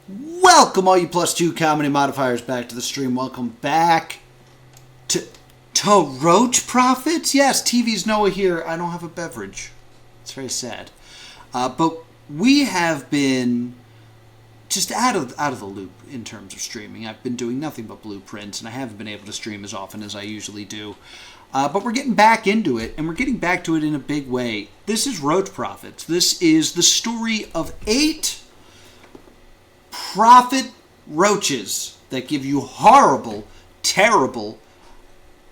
Welcome, all you +2 comedy modifiers, back to the stream. Welcome back to Roach Prophets. Yes, TV's Noah here. I don't have a beverage. It's very sad. But we have been just out of the loop in terms of streaming. I've been doing nothing but blueprints, and I haven't been able to stream as often as I usually do. But we're getting back into it, and we're getting back to it in a big way. This is Roach Prophets. This is the story of 8 prophet roaches that give you horrible, terrible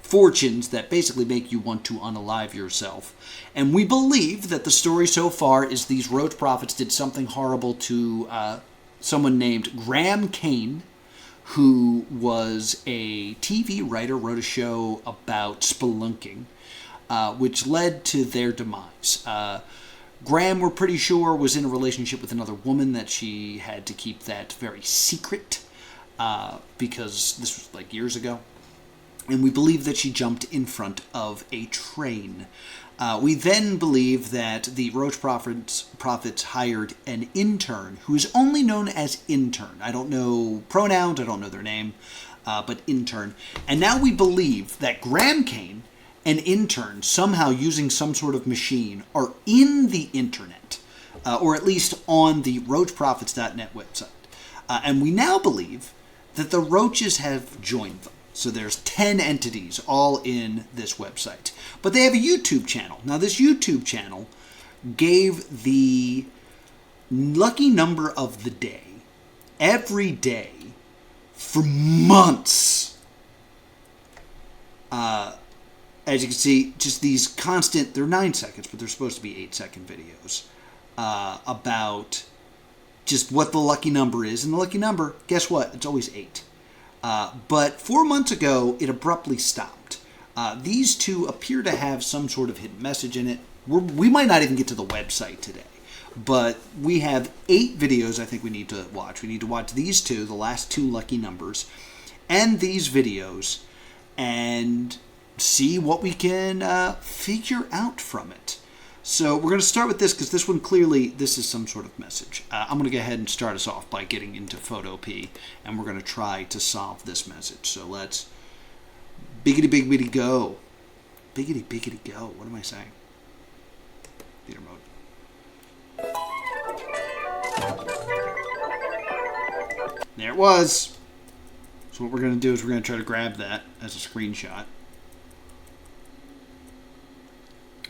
fortunes that basically make you want to unalive yourself. And we believe that the story so far is these roach prophets did something horrible to someone named Graham Kane, who was a TV writer, wrote a show about spelunking, which led to their demise. Graham, we're pretty sure, was in a relationship with another woman that she had to keep that very secret because this was like years ago. And we believe that she jumped in front of a train. We then believe that the Roach Prophets hired an intern who is only known as intern. I don't know pronouns, I don't know their name, but intern. And now we believe that Graham Kane, an intern, somehow using some sort of machine, are in the internet, or at least on the roachprophets.net website. And we now believe that the roaches have joined them. So there's 10 entities all in this website. But they have a YouTube channel. Now this YouTube channel gave the lucky number of the day, every day, for months. As you can see, just these constant, they're 9 seconds, but they're supposed to be 8-second videos about just what the lucky number is. And the lucky number, guess what? It's always 8. But 4 months ago, it abruptly stopped. These two appear to have some sort of hidden message in it. We might not even get to the website today. But we have 8 videos I think we need to watch. We need to watch these two, the last 2 lucky numbers, and these videos, and see what we can figure out from it. So we're going to start with this because this one clearly, this is some sort of message. I'm going to go ahead and start us off by getting into Photo P, and we're going to try to solve this message. So let's biggity biggity go. Biggity biggity go. What am I saying? Theater mode. There it was. So what we're going to do is we're going to try to grab that as a screenshot.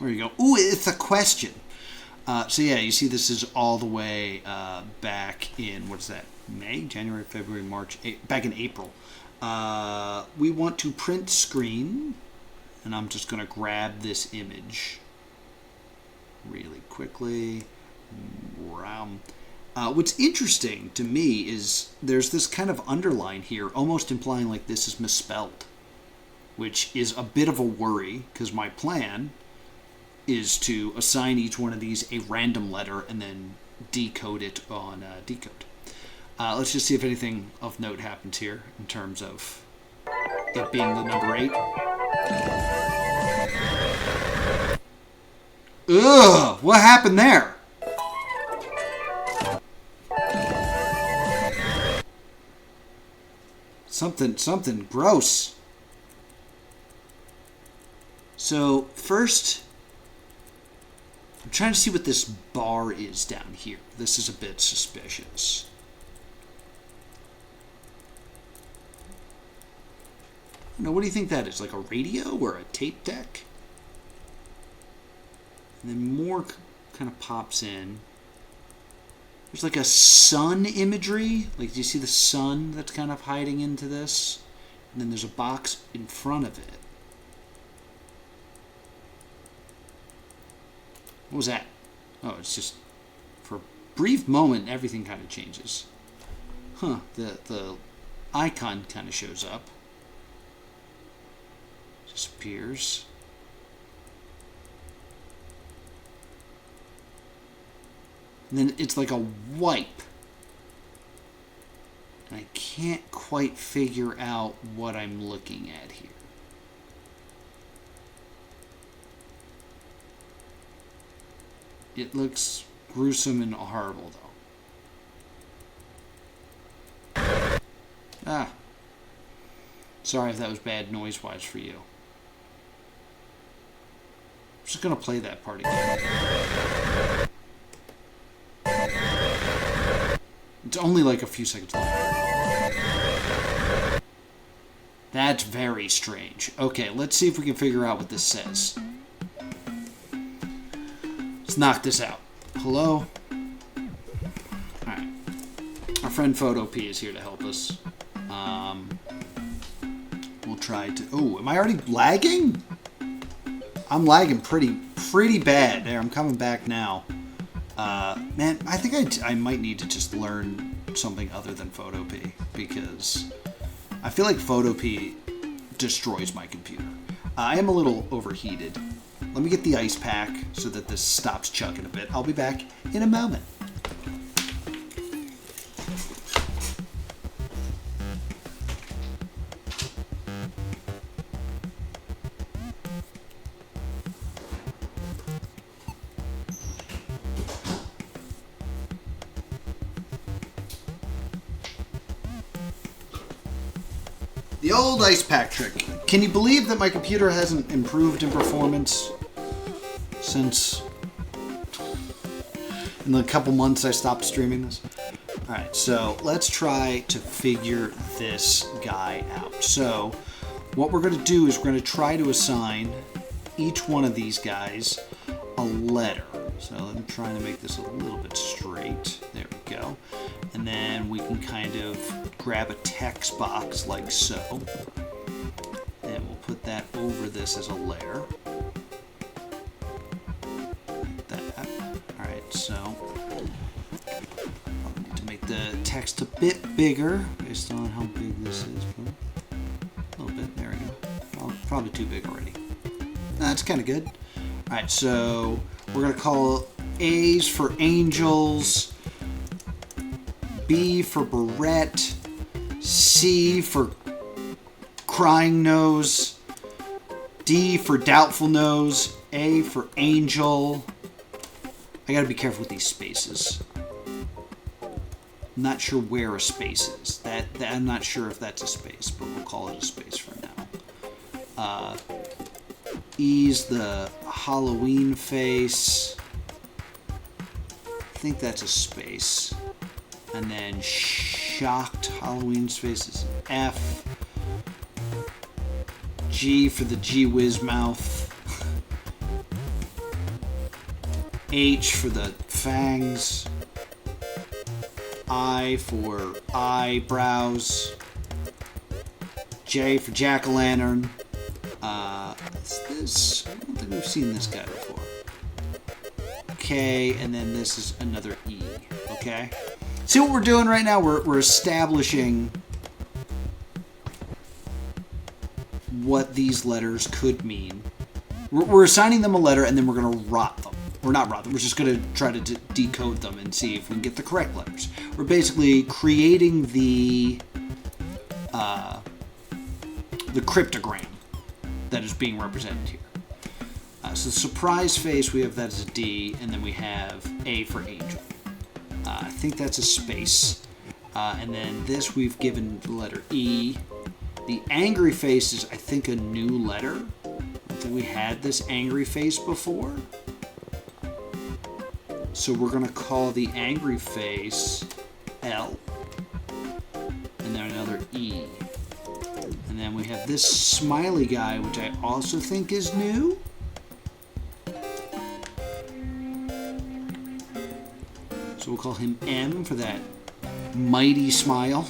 There you go. Ooh, it's a question. So yeah, you see this is all the way back in, what is that, May, January, February, March, back in April. We want to print screen, and I'm just going to grab this image really quickly. What's interesting to me is there's this kind of underline here, almost implying like this is misspelled, which is a bit of a worry, because my plan is to assign each one of these a random letter and then decode it on decode. Let's just see if anything of note happens here in terms of it being the number 8. Ugh! What happened there? Something gross. So first, I'm trying to see what this bar is down here. This is a bit suspicious. Now, what do you think that is? Like a radio or a tape deck? And then more kind of pops in. There's like a sun imagery. Like, do you see the sun that's kind of hiding into this? And then there's a box in front of it. What was that? Oh, it's just, for a brief moment, everything kind of changes. Huh, the icon kind of shows up. Disappears. And then it's like a wipe. And I can't quite figure out what I'm looking at here. It looks gruesome and horrible, though. Ah. Sorry if that was bad noise-wise for you. I'm just going to play that part again. It's only like a few seconds long. That's very strange. Okay, let's see if we can figure out what this says. Let's knock this out. Hello? Alright. Our friend Photo P is here to help us. We'll try to... Oh, am I already lagging? I'm lagging pretty bad. There, I'm coming back now. Man, I think I might need to just learn something other than Photo P, because I feel like Photo P destroys my computer. I am a little overheated. Let me get the ice pack so that this stops chugging a bit. I'll be back in a moment. The old ice pack trick. Can you believe that my computer hasn't improved in performance since in the couple months I stopped streaming this? Alright, so let's try to figure this guy out. So what we're going to do is we're going to try to assign each one of these guys a letter. So I'm trying to make this a little bit straight. There we go. And then we can kind of grab a text box like so. And we'll put that over this as a layer. Like that. Alright, so I'll need to make the text a bit bigger based on how big this is. A little bit. There we go. Probably too big already. That's kind of good. Alright, so we're going to call A's for angels, B for barrette, C for crying nose, D for doubtful nose, A for angel. I gotta be careful with these spaces. I'm not sure where a space is. I'm not sure if that's a space, but we'll call it a space for now. E's the Halloween face. I think that's a space. And then shocked Halloween's face is F. G for the Gee Whiz mouth. H for the fangs. I for eyebrows. J for jack-o'-lantern. What's this? I don't think we've seen this guy before. K, and then this is another E. Okay? See what we're doing right now? We're establishing what these letters could mean. We're assigning them a letter, and then we're going to rot them. Or not rot them. We're just going to try to decode them and see if we can get the correct letters. We're basically creating the cryptogram that is being represented here. So the surprise face, we have that as a D, and then we have A for angel. I think that's a space. And then this we've given the letter E. The angry face is, I think, a new letter. I don't think we had this angry face before. So we're going to call the angry face L. And then another E. And then we have this smiley guy, which I also think is new. So we'll call him M for that mighty smile.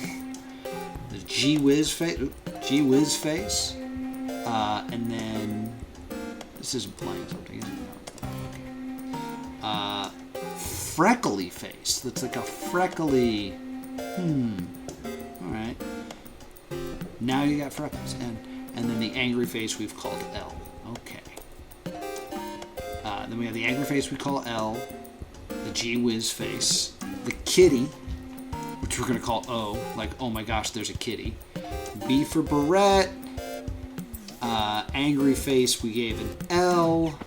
The Gee Whiz face. And then this isn't playing something, is it? Freckly face. That's like a freckly. All right. Now you got freckles, and then the angry face we've called L. Okay. Then we have the angry face we call L. The Gee Whiz face, the kitty, which we're going to call O, like, oh my gosh, there's a kitty. B for barrette, angry face we gave an L,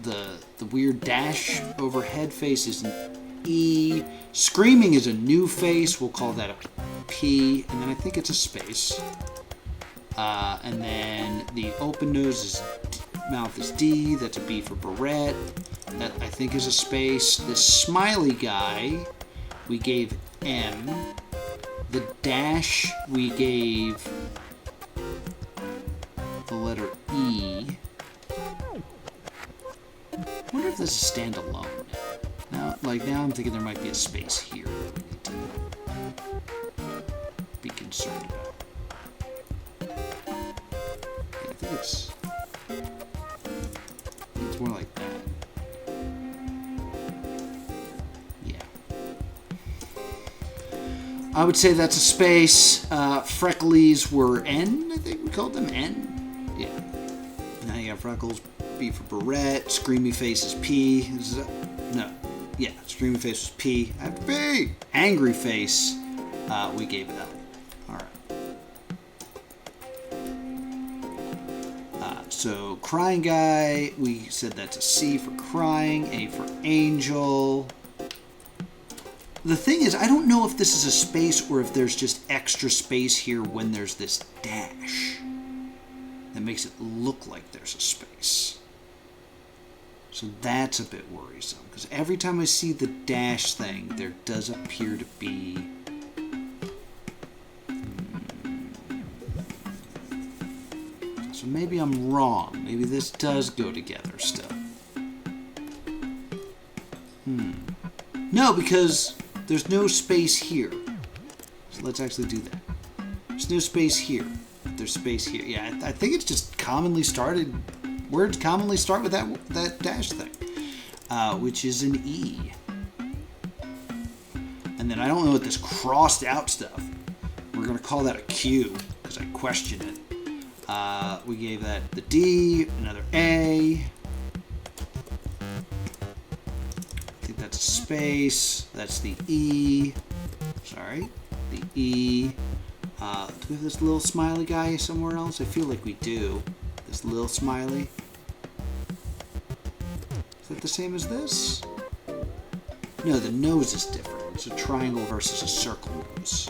the weird dash overhead face is an E, Screaming is a new face. We'll call that a P, and then I think it's a space. And then the open nose is mouth is D. That's a B for Barrett. That I think is a space. This smiley guy, we gave M. The dash, we gave the letter E. I wonder if this is standalone. Now I'm thinking there might be a space here that we need to be concerned about. Yeah, I think it's more like that. Yeah. I would say that's a space. Frecklies were N, I think we called them N. Yeah. Now you got freckles, B for Barrett. Screamy face is P. Screamy face was P. I have B. Angry face, we gave it L. Alright. So crying guy, we said that's a C for crying, A for angel. The thing is, I don't know if this is a space or if there's just extra space here when there's this dash that makes it look like there's a space. So that's a bit worrisome, because every time I see the dash thing, there does appear to be So maybe I'm wrong. Maybe this does go together still. No, because there's no space here. So let's actually do that. There's no space here. There's space here. Yeah, I think it's just commonly started. Words commonly start with that dash thing, which is an E. And then I don't know what this crossed out stuff. We're going to call that a Q because I question it. We gave that the D, another A. I think that's a space. That's the E. Sorry, the E. Do we have this little smiley guy somewhere else? I feel like we do. This little smiley. Is that the same as this? No, the nose is different. It's a triangle versus a circle nose.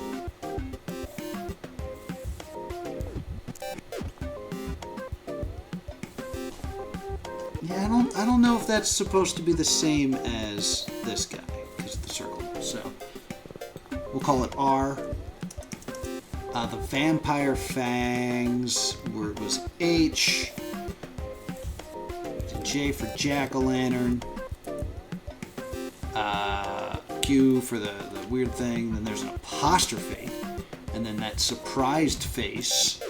Yeah, I don't know if that's supposed to be the same as this guy, because of the circle nose. So we'll call it R. The vampire fangs was H. J for jack-o'-lantern. Q for the weird thing. Then there's an apostrophe. And then that surprised face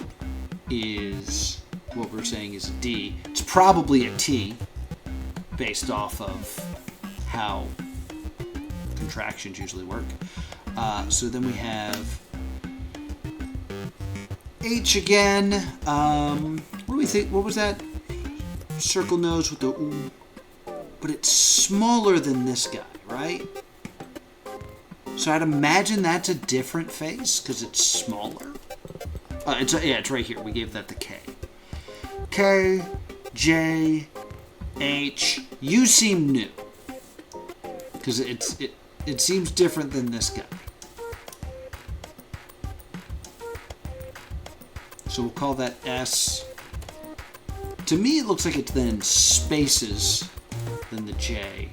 is what we're saying is a D. It's probably a T based off of how contractions usually work. So then we have H again. What do we think? What was that? Circle nose with the ooh. But it's smaller than this guy, right? So I'd imagine that's a different face because it's smaller. It's right here. We gave that the K. K, J, H. You seem new because it seems different than this guy. So we'll call that S. To me, it looks like it's then spaces, then the J,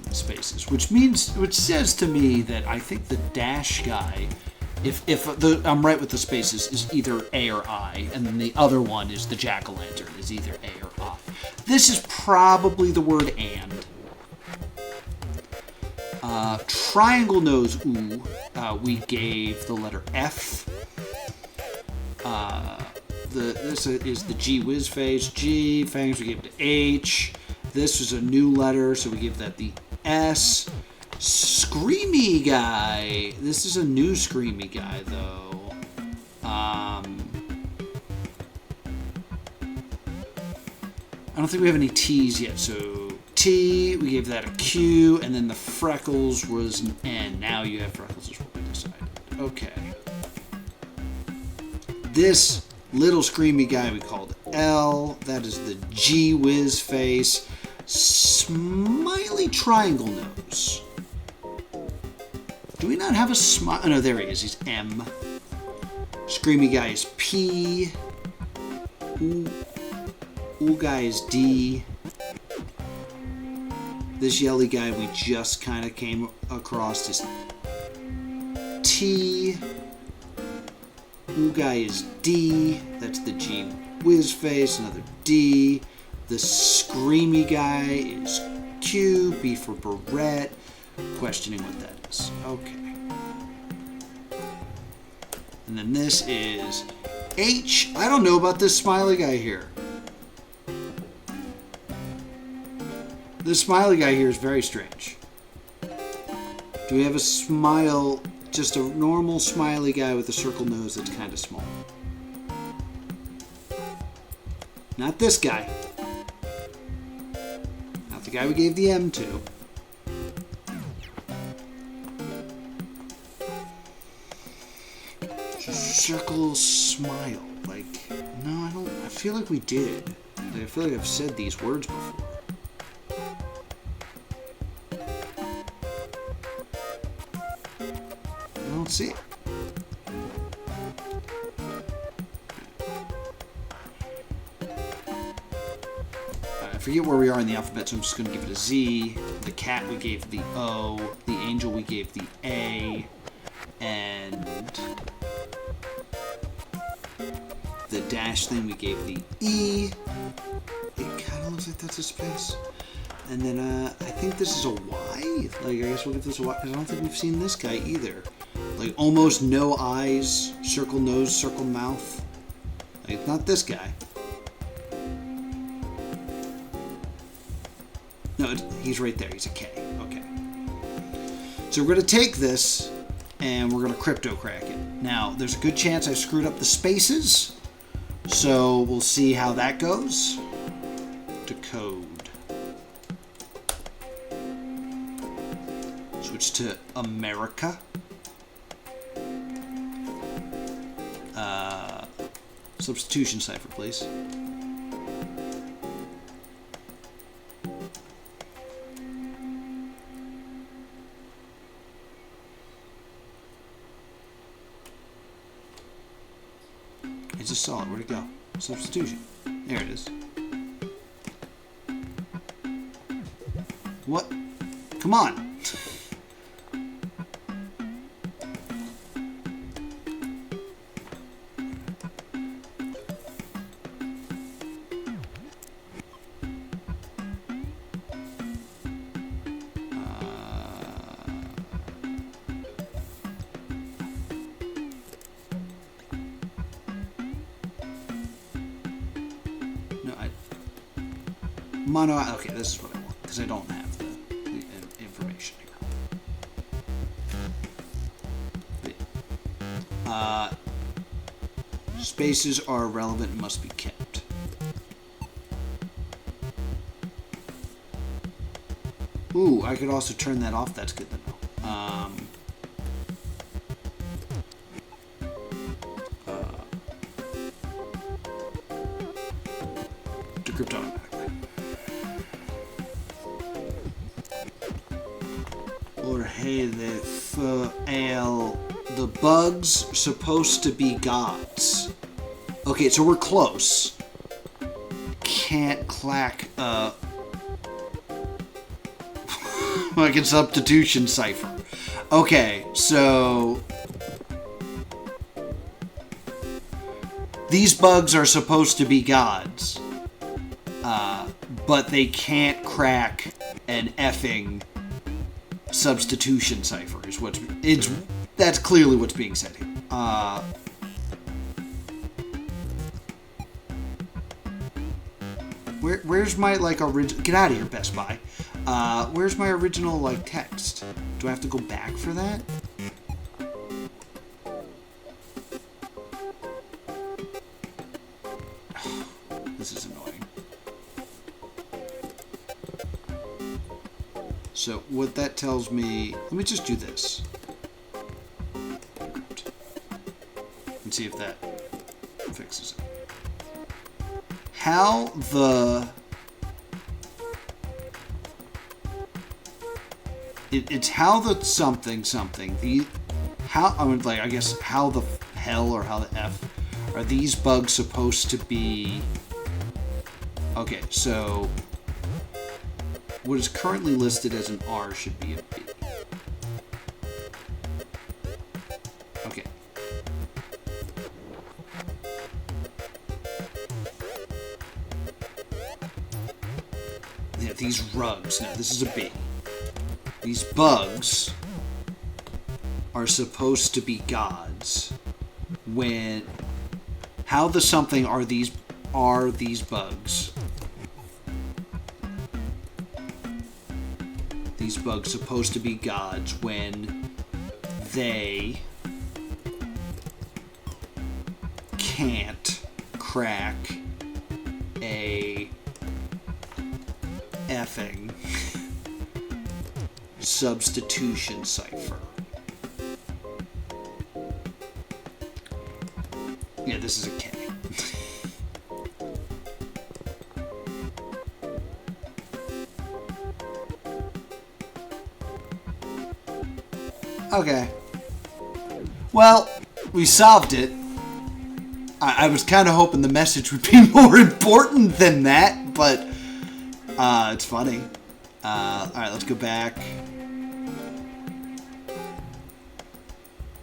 and spaces, which says to me that I think the dash guy, if I'm right with the spaces, is either A or I, and then the other one is the jack-o'-lantern is either A or I. This is probably the word and. Triangle nose ooh, we gave the letter F. This is the G whiz face. G fangs we gave it H. This was a new letter, so we give that the S. Screamy guy. This is a new screamy guy though. I don't think we have any T's yet, so T, we gave that a Q, and then the freckles was an N. Now you have freckles is what we decided. Okay. This little screamy guy we called L. That is the G whiz face. Smiley triangle nose. Do we not have a smile? Oh, no, there he is. He's M. Screamy guy is P. Ooh guy is D. This yelly guy we just kind of came across is T. Ooh guy is D. That's the G whiz face. Another D. The screamy guy is Q. B for Barrett. Questioning what that is. Okay. And then this is H. I don't know about this smiley guy here. This smiley guy here is very strange. Do we have a smile, just a normal smiley guy with a circle nose that's kind of small? Not this guy. Not the guy we gave the M to. Circle smile. Like, no, I don't. I feel like we did. Like, I feel like I've said these words before. I don't see it. I forget where we are in the alphabet, so I'm just going to give it a Z. The cat we gave the O. The angel we gave the A. And the dash thing we gave the E. It kind of looks like that's a space. And then I think this is a Y. Like, I guess we'll give this a Y, because I don't think we've seen this guy either. Like, almost no eyes, circle nose, circle mouth. Like, not this guy. No, he's right there. He's a K. Okay. So we're going to take this, and we're going to crypto crack it. Now, there's a good chance I screwed up the spaces, so we'll see how that goes. Decode. Switch to America. Substitution cipher, please. I just saw it. Where'd it go? Substitution. There it is. What? Come on. Mono. Okay, this is what I want because I don't have the information here. Spaces are relevant and must be kept. Ooh, I could also turn that off. That's good to know. Decrypt automatically. Or hey, the bugs supposed to be gods. Okay, so we're close. Can't clack like a substitution cipher. Okay, so these bugs are supposed to be gods, but they can't crack an effing substitution cipher. Is what's that's clearly what's being said here. Where's my like original? Get out of here, Best Buy. Where's my original like text? Do I have to go back for that? This is annoying. So what that tells me, let me just do this and see if that fixes it. How the It's how the something. How, I mean, like, I guess, how the hell or how the F are these bugs supposed to be? Okay, so what is currently listed as an R should be a B. Okay. Yeah, these rugs. Now, this is a B. These bugs are supposed to be gods. When how the something are these bugs? These bugs supposed to be gods when they can't crack a effing substitution cipher. Yeah, this is a K. Okay. Well, we solved it. I was kind of hoping the message would be more important than that, but it's funny. Alright, let's go back.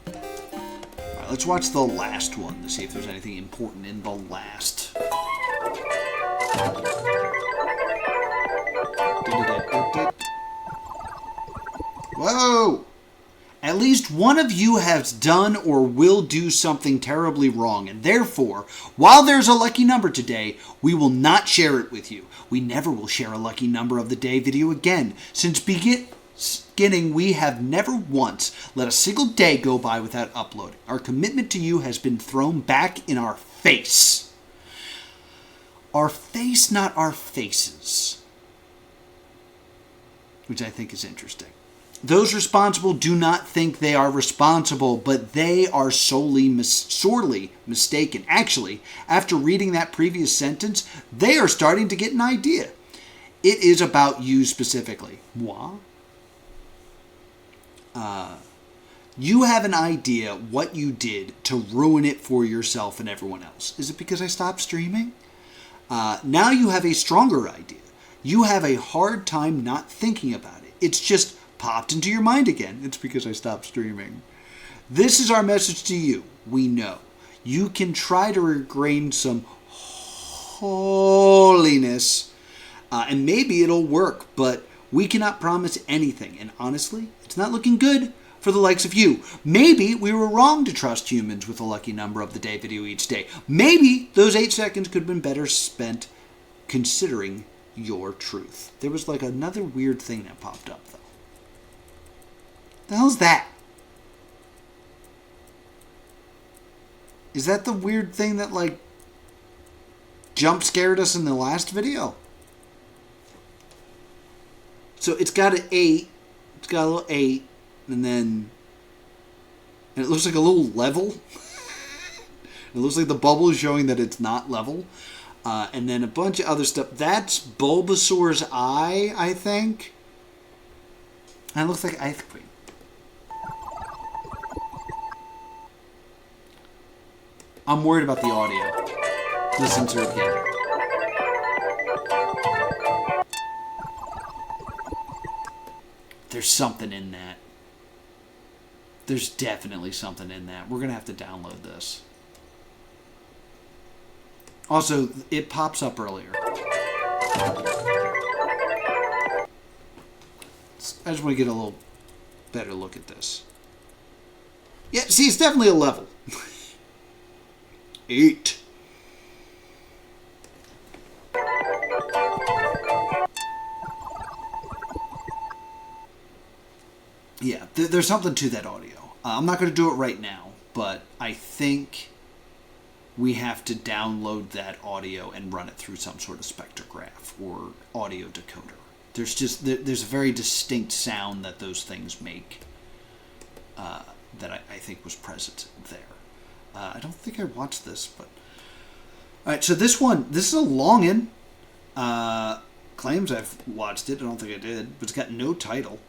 Alright, let's watch the last one to see if there's anything important in the last. Whoa! At least one of you has done or will do something terribly wrong, and therefore, while there's a lucky number today, we will not share it with you. We never will share a lucky number of the day video again. Since beginning, we have never once let a single day go by without uploading. Our commitment to you has been thrown back in our face. Our face, not our faces. Which I think is interesting. Those responsible do not think they are responsible, but they are sorely mistaken. Actually, after reading that previous sentence, they are starting to get an idea. It is about you specifically. Moi? You have an idea what you did to ruin it for yourself and everyone else. Is it because I stopped streaming? Now you have a stronger idea. You have a hard time not thinking about it. It's just popped into your mind again. It's because I stopped streaming. This is our message to you. We know. You can try to regain some holiness, and maybe it'll work, but we cannot promise anything. And honestly, it's not looking good for the likes of you. Maybe we were wrong to trust humans with a lucky number of the day video each day. Maybe those 8 seconds could have been better spent considering your truth. There was like another weird thing that popped up, though. The hell's that? Is that the weird thing that, like, jump scared us in the last video? So it's got an 8. It's got a little 8. And it looks like a little level. It looks like the bubble is showing that it's not level. And then a bunch of other stuff. That's Bulbasaur's eye, I think. And it looks like ice cream. I'm worried about the audio. Listen to it again. There's something in that. There's definitely something in that. We're going to have to download this. Also, it pops up earlier. I just want to get a little better look at this. Yeah, see, it's definitely a level. 8. Yeah, there's something to that audio. I'm not going to do it right now, but I think we have to download that audio and run it through some sort of spectrograph or audio decoder. There's a very distinct sound that those things make that I think was present there. I don't think I watched this, but... Alright, so this is a long-in. Claims I've watched it. I don't think I did, but it's got no title.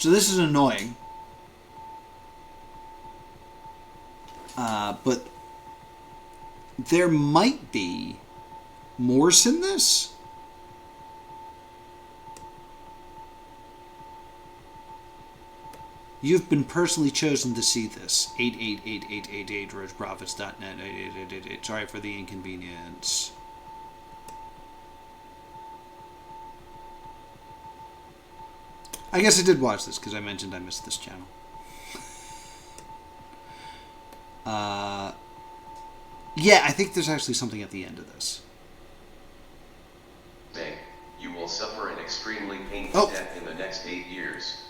So this is annoying. But there might be Morse in this. You've been personally chosen to see this. 888888 roachprophets.net 8888. Sorry for the inconvenience. I guess I did watch this because I mentioned I missed this channel. Yeah, I think there's actually something at the end of this. You will suffer an extremely painful death in the next 8 years.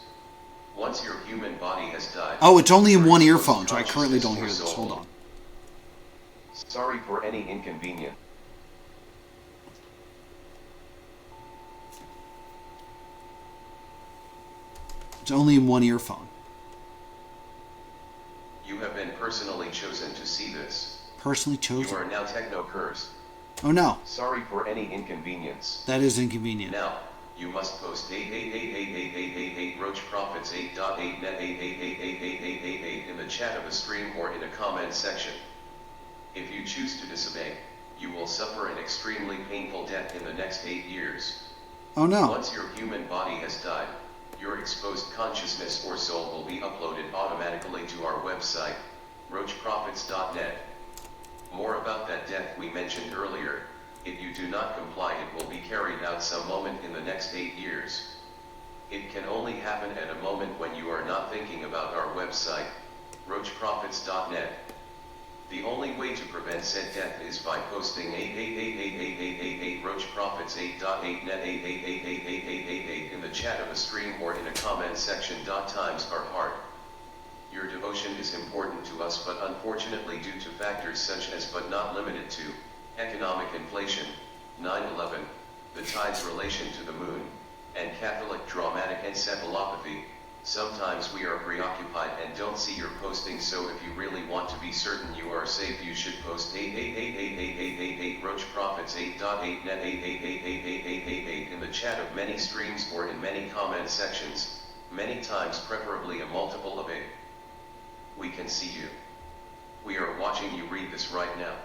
Once your human body has died... Oh, it's only in one earphone, so I currently don't hear this. Hold on. Sorry for any inconvenience. It's only in one earphone. You have been personally chosen to see this. Personally chosen? You are now techno-cursed. Oh no. Sorry for any inconvenience. That is inconvenient. Now, you must post 88888888 Roach Prophets 8.8 net 888888 in the chat of a stream or in a comment section. If you choose to disobey, you will suffer an extremely painful death in the next 8 years. Oh no. Once your human body has died, your exposed consciousness or soul will be uploaded automatically to our website, roachprophets.net. More about that death we mentioned earlier. If you do not comply, it will be carried out some moment in the next 8 years. It can only happen at a moment when you are not thinking about our website, roachprophets.net. The only way to prevent said death is by posting 88888888 roachprophets 8.8 net 888888 in the chat of a stream or in a comment section. Times are hard. Your devotion is important to us, but unfortunately due to factors such as but not limited to economic inflation, 9/11, the tide's relation to the moon, and Catholic dramatic encephalopathy, sometimes we are preoccupied and don't see your posting. So if you really want to be certain you are safe, you should post 88888888 Roach Prophets 8.8 net 888888 in the chat of many streams or in many comment sections, many times, preferably a multiple of 8. We can see you. We are watching you read this right now.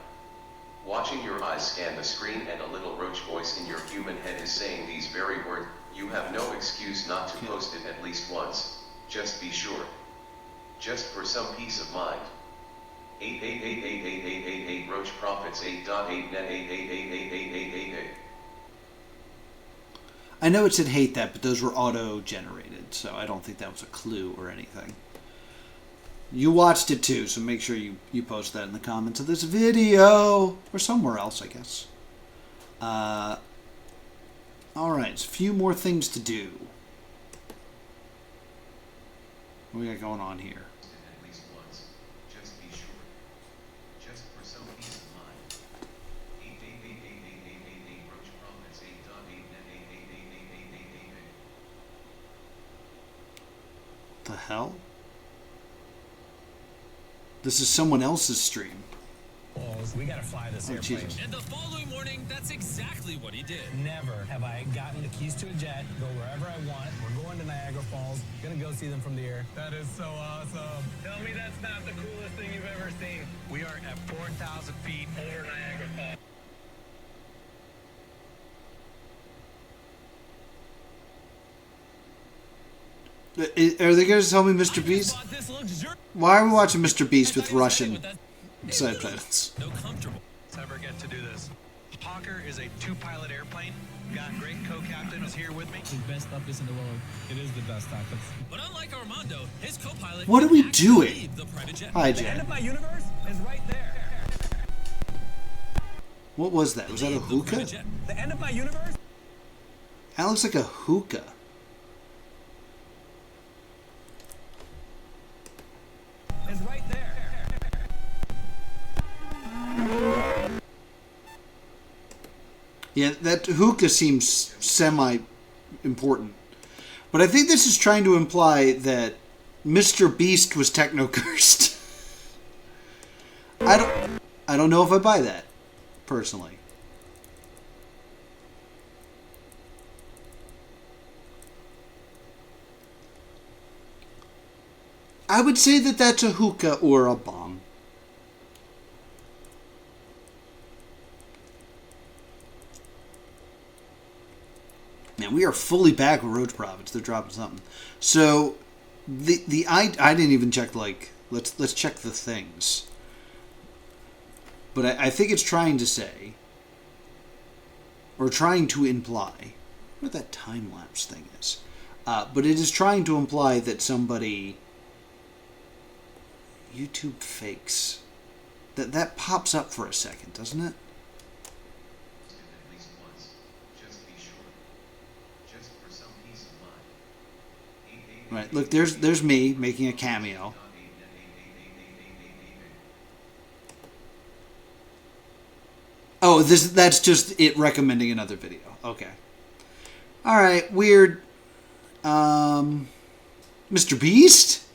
Watching your eyes scan the screen, and a little roach voice in your human head is saying these very words. You have no excuse not to post it at least once. Just be sure. Just for some peace of mind. 88888888 Roach Prophets 8.8 net 888888. I know it said hate that, but those were auto-generated, so I don't think that was a clue or anything. You watched it too, so make sure you post that in the comments of this video, or somewhere else, I guess. Alright, a few more things to do. What we got going on here? At least once. Just be sure. Just for some peace of mind. 88888888 Roach Prophets 8.8 net 888888. The hell? This is someone else's stream. We gotta fly this airplane. Jesus. And the following morning, that's exactly what he did. Never have I gotten the keys to a jet, go wherever I want. We're going to Niagara Falls, gonna go see them from the air. That is so awesome. Tell me that's not the coolest thing you've ever seen. We are at 4,000 feet over Niagara Falls. Are they going to tell me Mr. Beast? Why are we watching Mr. Beast with Russian subtitles? No comfortable. Let's ever get to do this. Hawker is a 2-pilot airplane. Got great co-captain is here with me. The best octopus in the world. It is the best octopus. But unlike Armando, his co-pilot... What are we doing? The private jet. Hi, The end Jen. of my universe is right there. What was that? Was that a hookah? The end of my universe? That looks like a hookah. Is right there. Yeah, that hookah seems semi-important. But I think this is trying to imply that Mr. Beast was techno-cursed. I don't know if I buy that, personally. I would say that that's a hookah or a bong. Man, we are fully back with Roach Prophets. They're dropping something. So, I didn't even check, like, let's check the things. But I think it's trying to say, or trying to imply, what that time-lapse thing is. But it is trying to imply that somebody... YouTube fakes. That pops up for a second, doesn't it? At least once. Just be sure. Just for some peace of mind. Right, look, there's me making a cameo. Oh, that's just it recommending another video. Okay. Alright, weird. Mr. Beast?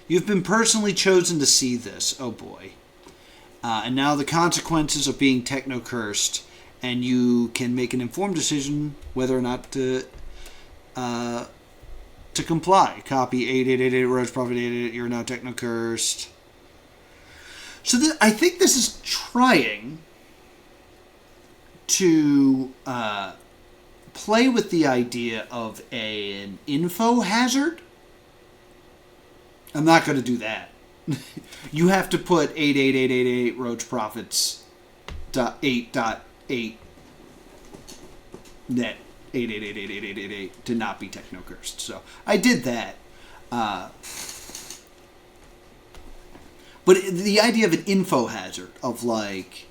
You've been personally chosen to see this. Oh boy. And now the consequences of being techno-cursed, and you can make an informed decision whether or not to comply. Copy 8888 Roach Prophet 88, you're now techno-cursed. So I think this is trying to play with the idea of an info hazard. I'm not going to do that. You have to put 88888 Roach Prophets .8.8 net 8888888 to not be techno cursed. So I did that. But the idea of an info hazard of like,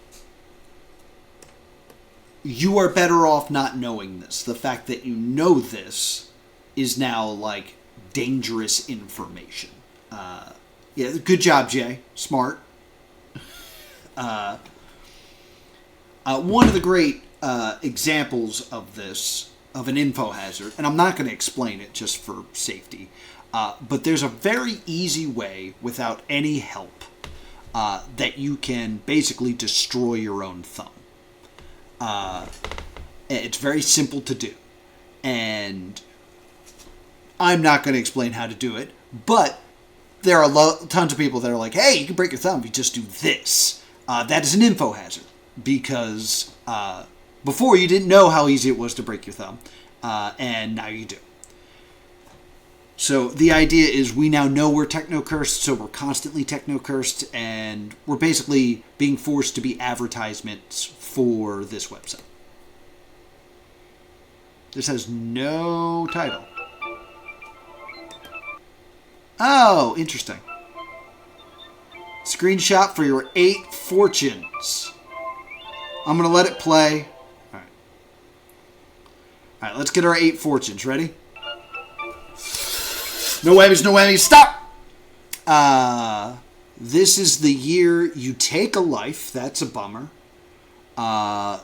you are better off not knowing this. The fact that you know this is now like dangerous information. Yeah, good job, Jay. Smart. One of the great examples of this, of an info hazard, and I'm not going to explain it just for safety, but there's a very easy way without any help that you can basically destroy your own thumb. It's very simple to do. And I'm not going to explain how to do it, but there are tons of people that are like, hey, you can break your thumb if you just do this. That is an info hazard, because before you didn't know how easy it was to break your thumb, and now you do. So the idea is we now know we're techno-cursed, so we're constantly techno-cursed, and we're basically being forced to be advertisements for this website. This has no title. Oh, interesting. Screenshot for your 8 fortunes. I'm going to let it play. All right, let's get our 8 fortunes. Ready? No whammies, no whammies. Stop! This is the year you take a life. That's a bummer.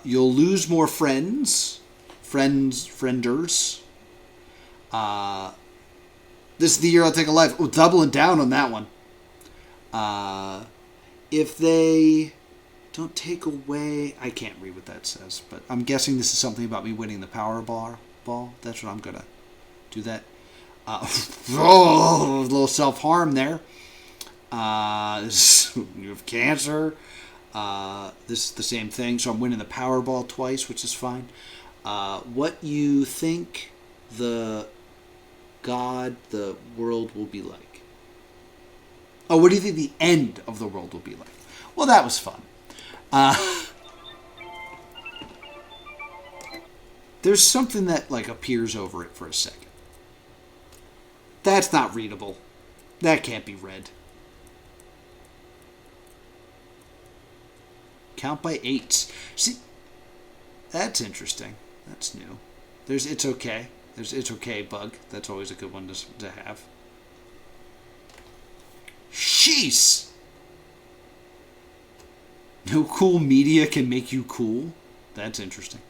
You'll lose more friends. Frienders. This is the year I'll take a life. Oh, doubling down on that one. If they don't take away... I can't read what that says, but I'm guessing this is something about me winning the Powerball. That's what I'm going to do that. A little self-harm there. You have cancer. This is the same thing. So I'm winning the Powerball twice, which is fine. What you think the world will be like? Oh, what do you think the end of the world will be like? Well, that was fun. There's something that like appears over it for a second. That's not readable. That can't be read. Count by 8s. See, that's interesting. That's new. There's it's okay. There's it's okay bug. That's always a good one to have. Sheesh! No cool media can make you cool. That's interesting.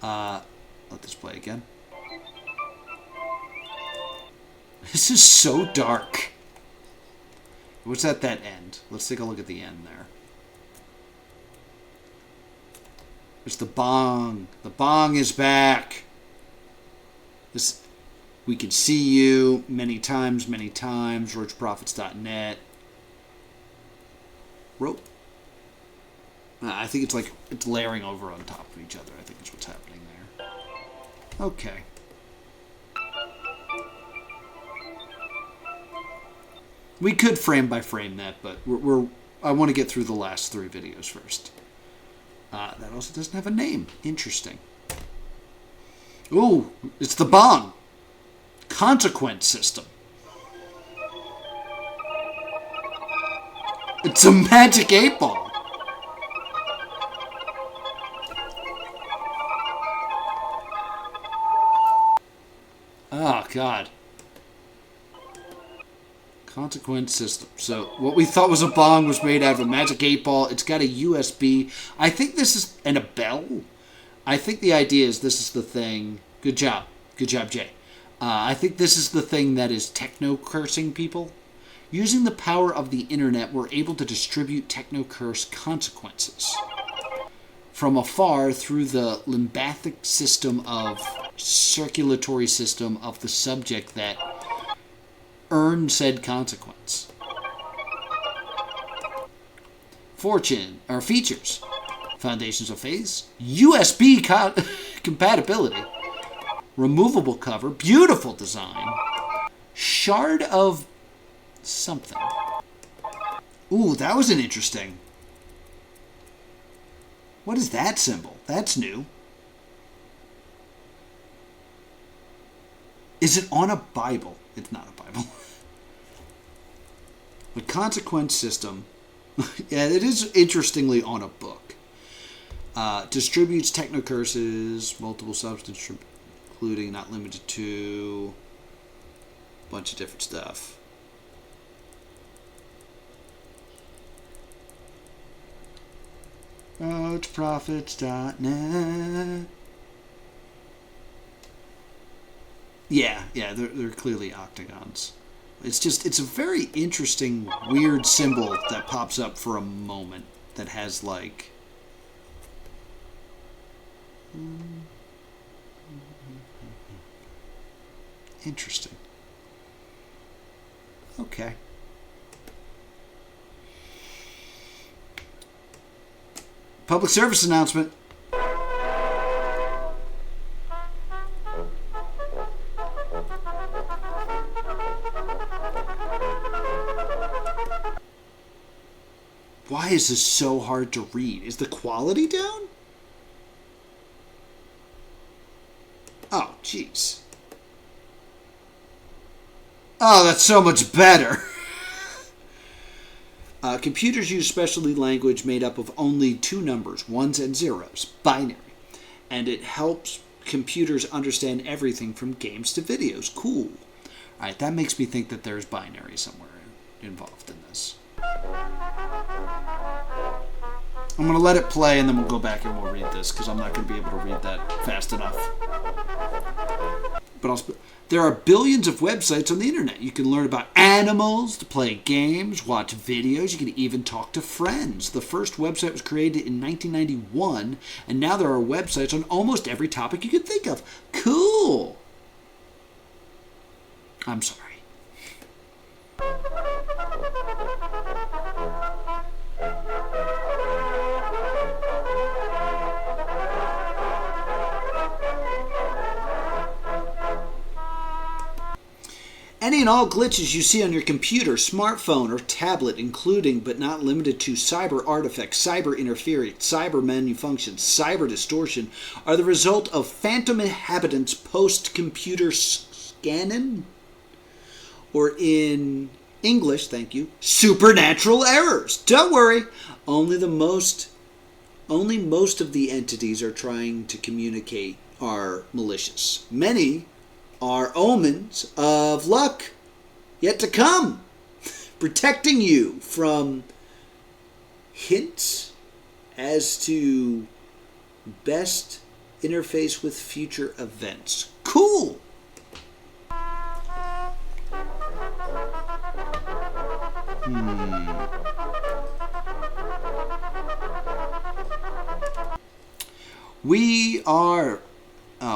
Let this play again. This is so dark. What's at that end? Let's take a look at the end there. It's the bong. The bong is back. We can see you many times, roachprophets.net. I think it's layering over on top of each other. I think is what's happening there. Okay. We could frame by frame that, but I want to get through the last 3 videos first. That also doesn't have a name. Interesting. Ooh, it's the bong. Consequence system. It's a magic 8-ball. Oh, God. Consequence system. So, what we thought was a bong was made out of a magic 8-ball. It's got a USB. I think this is... and a bell. I think the idea is this is the thing... Good job. Good job, Jay. I think this is the thing that is techno-cursing people. Using the power of the internet, we're able to distribute techno-curse consequences from afar through the lymphatic system of circulatory system of the subject that earned said consequence. Fortune, or features. Foundations of phase. USB compatibility. Removable cover. Beautiful design. Shard of something. Ooh, that was an interesting. What is that symbol? That's new. Is it on a Bible? It's not a Bible. But consequence system. Yeah, it is interestingly on a book. Distributes technocurses, multiple substance, including not limited to a bunch of different stuff. roachprophets.net. Yeah, they're clearly octagons. It's a very interesting, weird symbol that pops up for a moment that has like... Interesting. Okay. Public service announcement. Why is this so hard to read? Is the quality down? Oh, jeez. Oh, that's so much better. Computers use specialty language made up of only 2 numbers, ones and zeros, binary. And it helps computers understand everything from games to videos. Cool. Alright, that makes me think that there's binary somewhere involved in this. I'm going to let it play and then we'll go back and we'll read this because I'm not going to be able to read that fast enough. But there are billions of websites on the internet. You can learn about animals, to play games, watch videos. You can even talk to friends. The first website was created in 1991, and now there are websites on almost every topic you could think of. Cool. I'm sorry. Any and all glitches you see on your computer, smartphone, or tablet, including but not limited to cyber artifacts, cyber interference, cyber malfunctions, cyber distortion, are the result of phantom inhabitants post-computer scanning, or in English, thank you, supernatural errors. Don't worry, only most of the entities are trying to communicate are malicious. Many are omens of luck yet to come, protecting you from hints as to best interface with future events. Cool!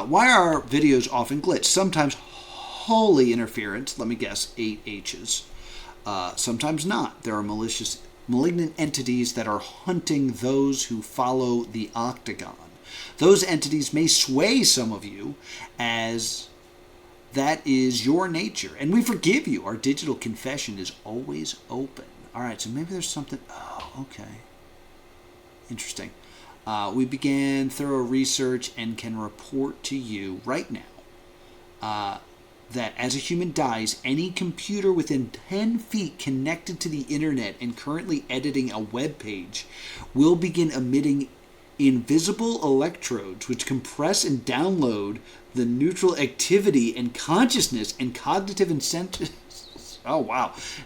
Why are videos often glitched? Sometimes holy interference, let me guess, 8 H's. Sometimes not. There are malignant entities that are hunting those who follow the octagon. Those entities may sway some of you, as that is your nature. And we forgive you. Our digital confession is always open. All right, so maybe there's something... Oh, okay. Interesting. We began thorough research and can report to you right now that as a human dies, any computer within 10 feet connected to the internet and currently editing a web page will begin emitting invisible electrodes which compress and download the neutral activity and consciousness and cognitive and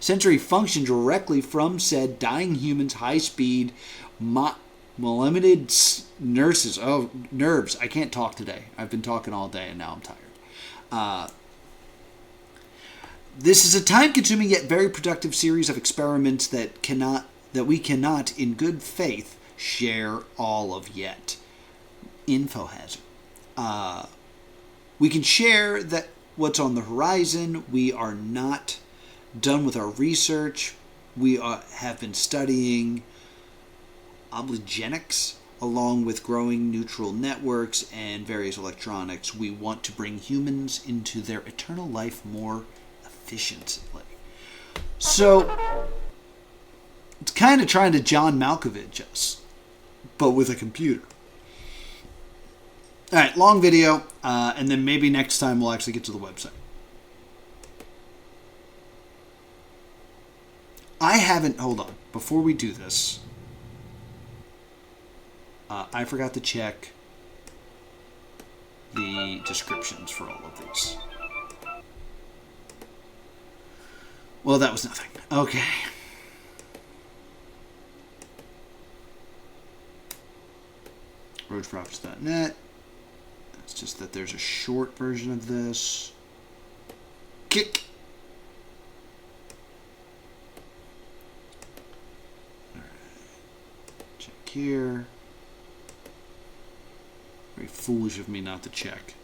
sensory function directly from said dying human's high-speed malignant nerves. I can't talk today. I've been talking all day and now I'm tired. This is a time-consuming yet very productive series of experiments that we cannot, in good faith, share all of yet. Info hazard. We can share that what's on the horizon. We are not done with our research. We have been studying oblogenics along with growing neutral networks and various electronics. We want to bring humans into their eternal life more efficiently. So it's kind of trying to John Malkovich us, but with a computer. All right, long video, and then maybe next time we'll actually get to the website. I haven't, hold on, before we do this, I forgot to check the descriptions for all of these. Well, that was nothing. Okay. roachprophets.net. It's just that there's a short version of this. Kick. All right. Check here. Very foolish of me not to check.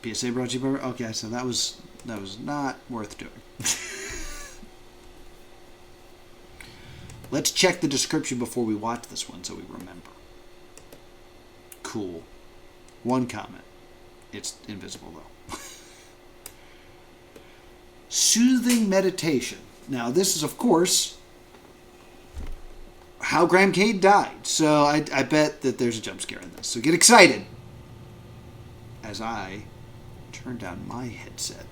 PSA brought to you by... Okay, so that was not worth doing. Let's check the description before we watch this one so we remember. Cool. One comment. It's invisible, though. Soothing meditation. Now, this is, of course, how Graham Cade died. So I bet that there's a jump scare in this. So get excited as I turn down my headset.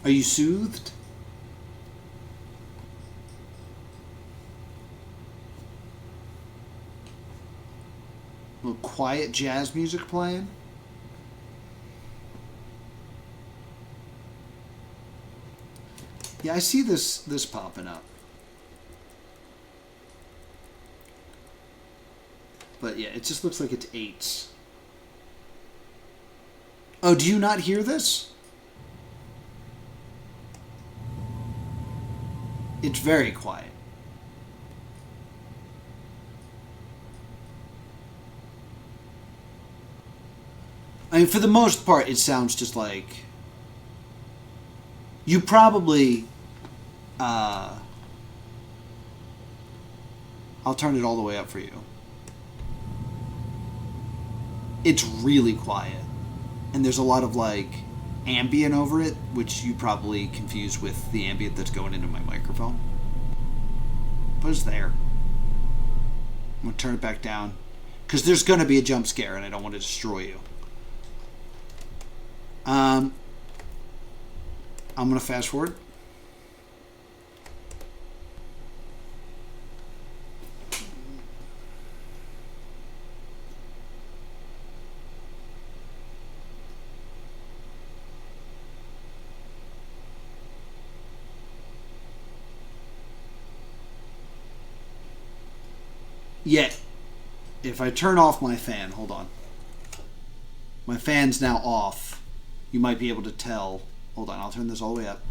Are you soothed? A little quiet jazz music playing. Yeah, I see this popping up. But yeah, it just looks like it's 8s. Oh, do you not hear this? It's very quiet. I mean, for the most part, it sounds just like... You probably... I'll turn it all the way up for you. It's really quiet. And there's a lot of, like, ambient over it, which you probably confuse with the ambient that's going into my microphone. But it's there. I'm going to turn it back down. Because there's going to be a jump scare, and I don't want to destroy you. I'm going to fast forward. Yet, if I turn off my fan, hold on. My fan's now off. You might be able to tell. Hold on, I'll turn this all the way up.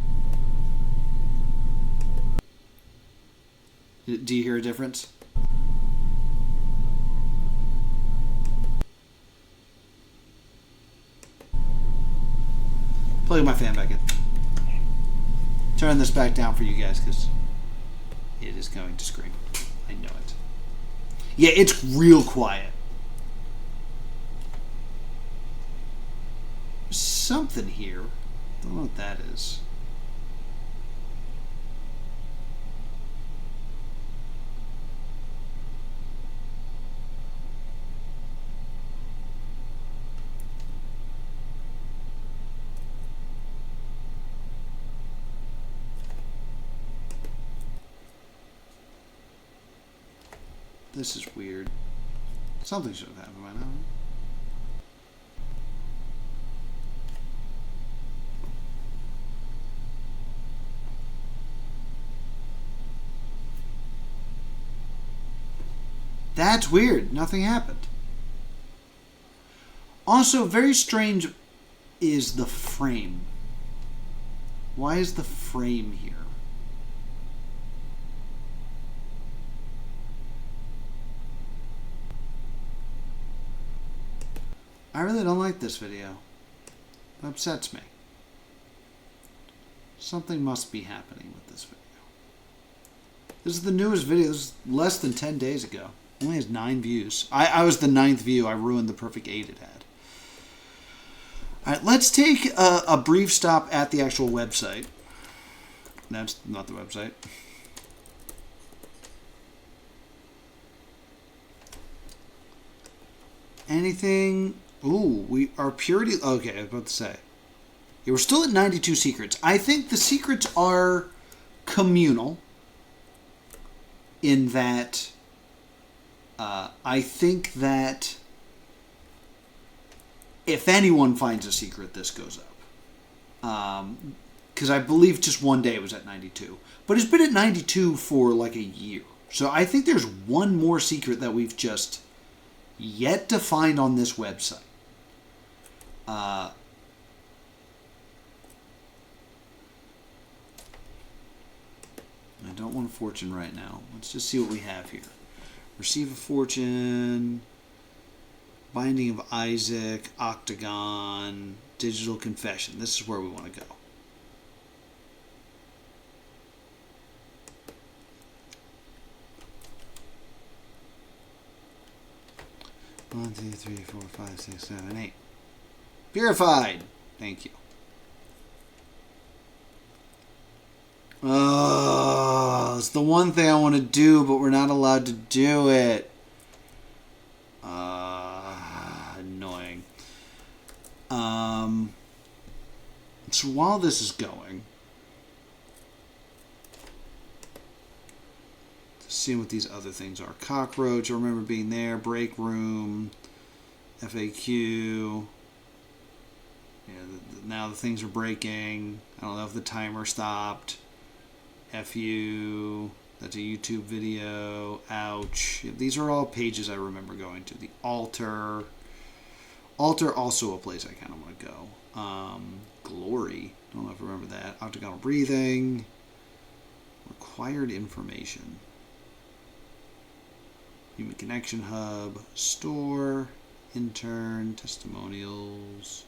Do you hear a difference? Plug my fan back in. Turn this back down for you guys because it is going to scream. I know it. Yeah, it's real quiet. There's something here. Don't know what that is. This is weird. Something should have happened by now. That's weird. Nothing happened. Also, very strange is the frame. Why is the frame here? I really don't like this video. It upsets me. Something must be happening with this video. This is the newest video. This is less than 10 days ago. Only has 9 views. I was the 9th view. I ruined the perfect 8 it had. Alright, let's take a brief stop at the actual website. That's not the website. Anything... Ooh, we are purity... Okay, I was about to say. Yeah, we're still at 92 secrets. I think the secrets are communal. In that... I think that... If anyone finds a secret, this goes up. Because I believe just one day it was at 92. But it's been at 92 for like a year. So I think there's one more secret that we've just yet to find on this website. I don't want a fortune right now. Let's just see what we have here. Receive a fortune, Binding of Isaac, Octagon, Digital Confession. This is where we want to go. One, 2, 3, 4, 5, 6, 7, 8. Purified. Thank you. Oh, it's the one thing I want to do, but we're not allowed to do it. Annoying. So while this is going, seeing what these other things are. Cockroach, I remember being there. Break room. FAQ. Yeah, now the things are breaking. I don't know if the timer stopped. FU. That's a YouTube video. Ouch. Yeah, these are all pages I remember going to. The altar. Altar, also a place I kind of want to go. Glory. Don't know if I remember that. Octagonal breathing. Required information. Human Connection Hub. Store. Intern. Testimonials.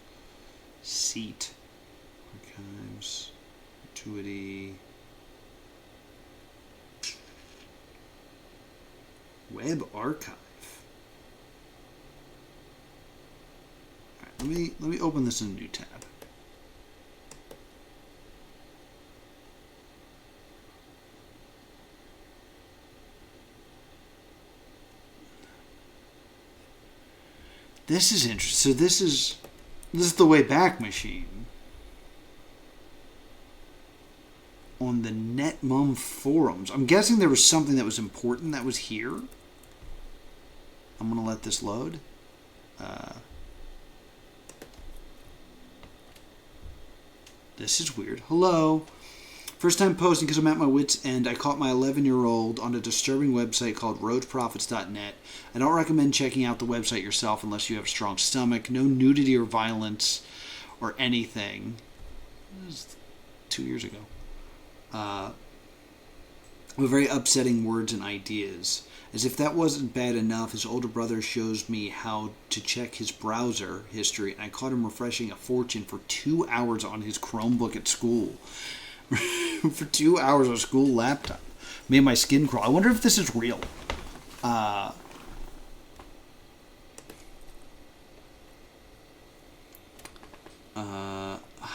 Seat. Archives. Gratuity. Web archive. All right, let me open this in a new tab. This is interesting. So this is the Wayback Machine on the NetMum forums. I'm guessing there was something that was important that was here. I'm going to let this load. This is weird. Hello. First time posting because I'm at my wit's end. I caught my 11-year-old on a disturbing website called roachprophets.net. I don't recommend checking out the website yourself unless you have a strong stomach. No nudity or violence or anything. It was 2 years ago. with very upsetting words and ideas. As if that wasn't bad enough, his older brother shows me how to check his browser history, and I caught him refreshing a fortune for 2 hours on his Chromebook at school. For 2 hours on a school laptop. Made my skin crawl. I wonder if this is real.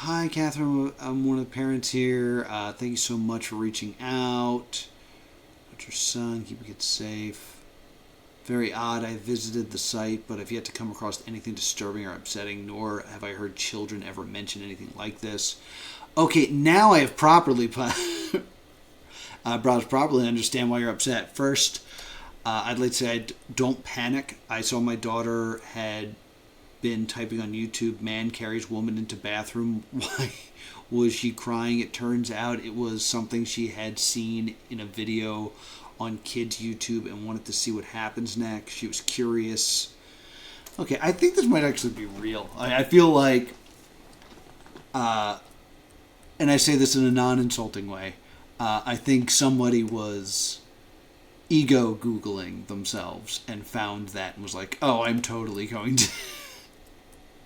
Hi, Catherine. I'm one of the parents here. Thank you so much for reaching out. About your son, keeping it safe. Very odd. I visited the site, but I've yet to come across anything disturbing or upsetting, nor have I heard children ever mention anything like this. Okay, now I have properly browsed properly and understand why you're upset. First, I'd like to say don't panic. I saw my daughter had been typing on YouTube, man carries woman into bathroom. Why was she crying? It turns out it was something she had seen in a video on kids' YouTube and wanted to see what happens next. She was curious. Okay, I think this might actually be real. I feel like, and I say this in a non-insulting way, I think somebody was ego Googling themselves and found that and was like, oh, I'm totally going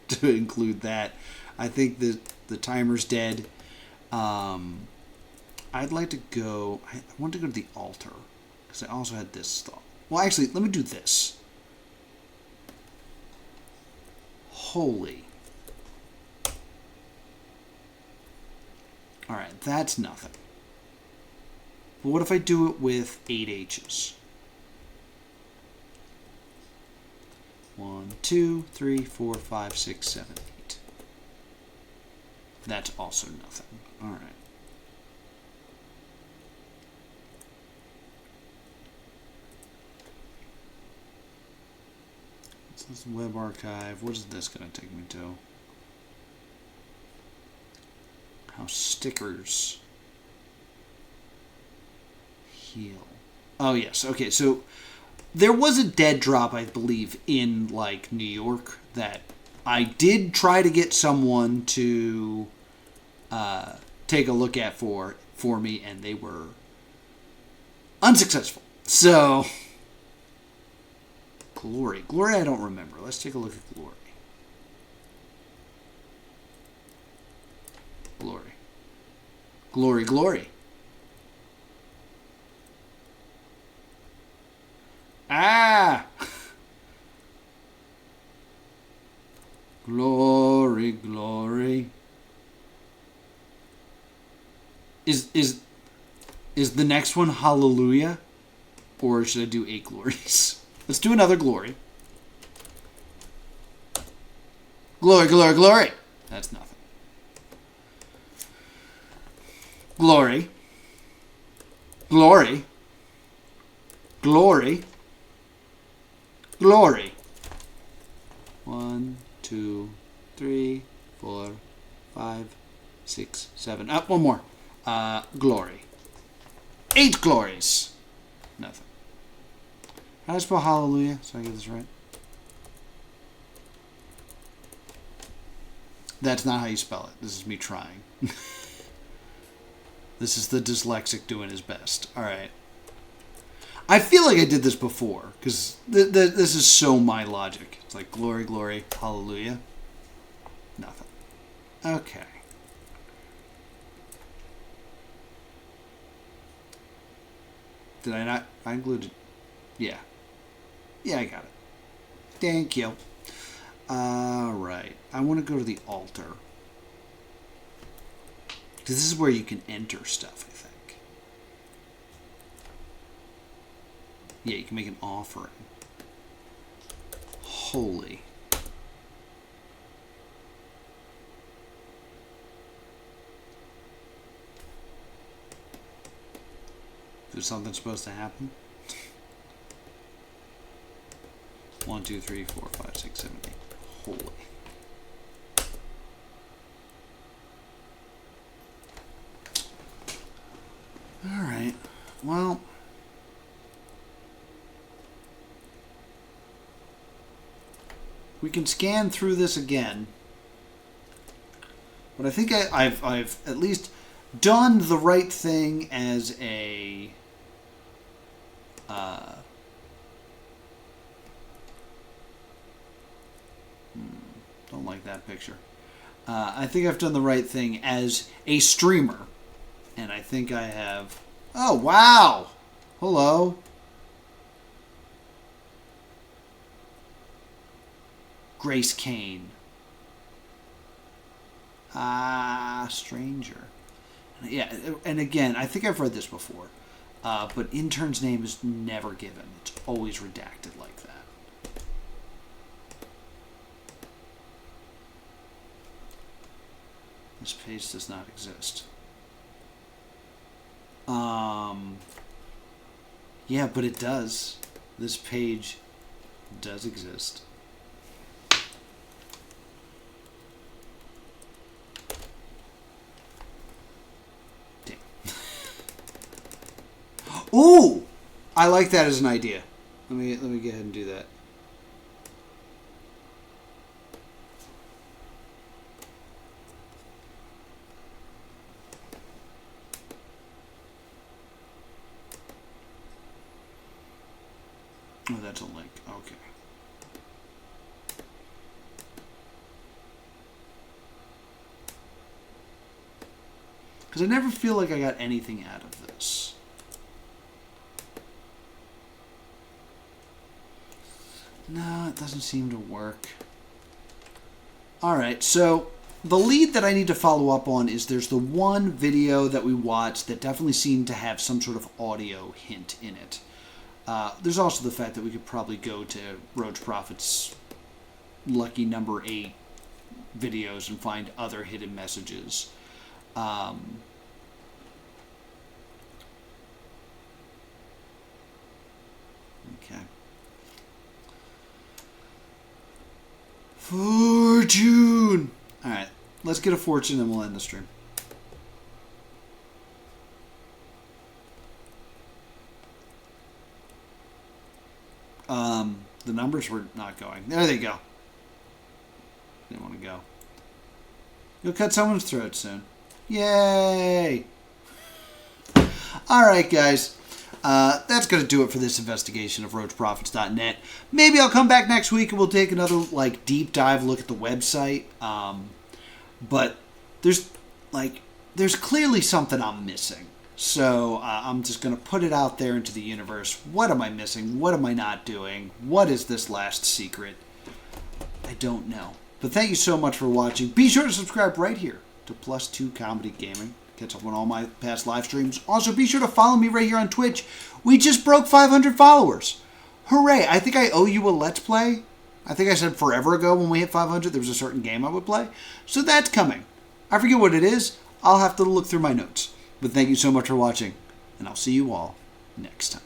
to include that. I think that the timer's dead. I'd like to go, I want to go to the altar because I also had this thought. Well, actually, let me do this. Holy. Alright, that's nothing. But what if I do it with 8 H's? 1, 2, 3, 4, 5, 6, 7, 8. That's also nothing. Alright. So this is web archive. What is this going to take me to? How stickers heal. Oh, yes. Okay, so there was a dead drop, I believe, in, like, New York that I did try to get someone to take a look at for me, and they were unsuccessful. So, Glory. Glory I don't remember. Let's take a look at Glory. Glory. Glory, glory. Ah! Glory, glory. Is the next one Hallelujah? Or should I do 8 glories? Let's do another glory. Glory, glory, glory. That's nothing. Glory. Glory. Glory. Glory. 1, 2, 3, 4, 5, 6, 7. Up, one more. Glory. 8 glories. Nothing. How do I spell hallelujah? So I get this right. That's not how you spell it. This is me trying. This is the dyslexic doing his best. All right. I feel like I did this before because this is so my logic. It's like glory, glory, hallelujah. Nothing. Okay. Did I not? I included. Yeah. Yeah, I got it. Thank you. All right. I want to go to the altar. Because this is where you can enter stuff, I think. Yeah, you can make an offering. Holy. Is something supposed to happen? 1, 2, 3, 4, 5, 6, 7, 8. Holy. Alright. Well. We can scan through this again. But I think I've at least done the right thing as a Don't like that picture. I think I've done the right thing as a streamer. And I think I have... Oh, wow! Hello. Grace Kane. Stranger. Yeah, and again, I think I've read this before. But intern's name is never given. It's always redacted like that. This page does not exist. Yeah, but it does. This page does exist. Damn. Ooh! I like that as an idea. Let me go ahead and do that. Oh, that's a link. Okay. Because I never feel like I got anything out of this. No, it doesn't seem to work. Alright, so the lead that I need to follow up on is there's the one video that we watched that definitely seemed to have some sort of audio hint in it. There's also the fact that we could probably go to Roach Prophets' lucky number 8 videos and find other hidden messages. Okay. Fortune! Alright, let's get a fortune and we'll end the stream. The numbers were not going. There they go. Didn't want to go. You'll cut someone's throat soon. Yay! Alright, guys. That's going to do it for this investigation of roachprophets.net. Maybe I'll come back next week and we'll take another deep dive look at the website. But there's clearly something I'm missing. So I'm just going to put it out there into the universe. What am I missing? What am I not doing? What is this last secret? I don't know. But thank you so much for watching. Be sure to subscribe right here to +2 Comedy Gaming. Catch up on all my past live streams. Also, be sure to follow me right here on Twitch. We just broke 500 followers. Hooray. I think I owe you a Let's Play. I think I said forever ago when we hit 500 there was a certain game I would play. So that's coming. I forget what it is. I'll have to look through my notes. But thank you so much for watching, and I'll see you all next time.